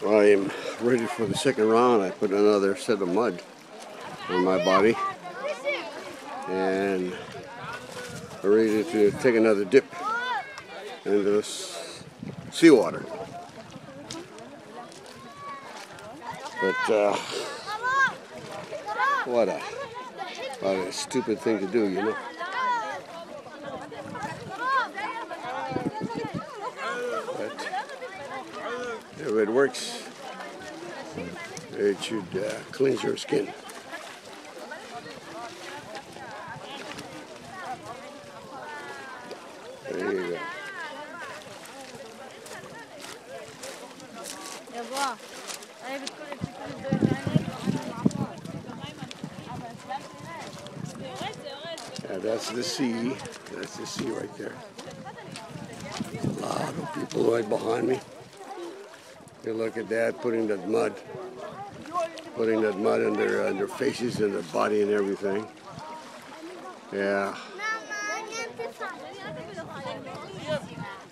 I am ready for the second round. I put another set of mud on my body and I'm ready to take another dip into this seawater. But what a stupid thing to do, you know. But if it works, it should cleanse your skin. There you go. Yeah, that's the sea. That's the sea right there. A lot of people right behind me. You look at that, putting that mud in their faces and their body and everything. Yeah.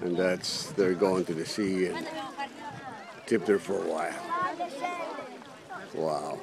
And they're going to the sea and tip there for a while. Wow.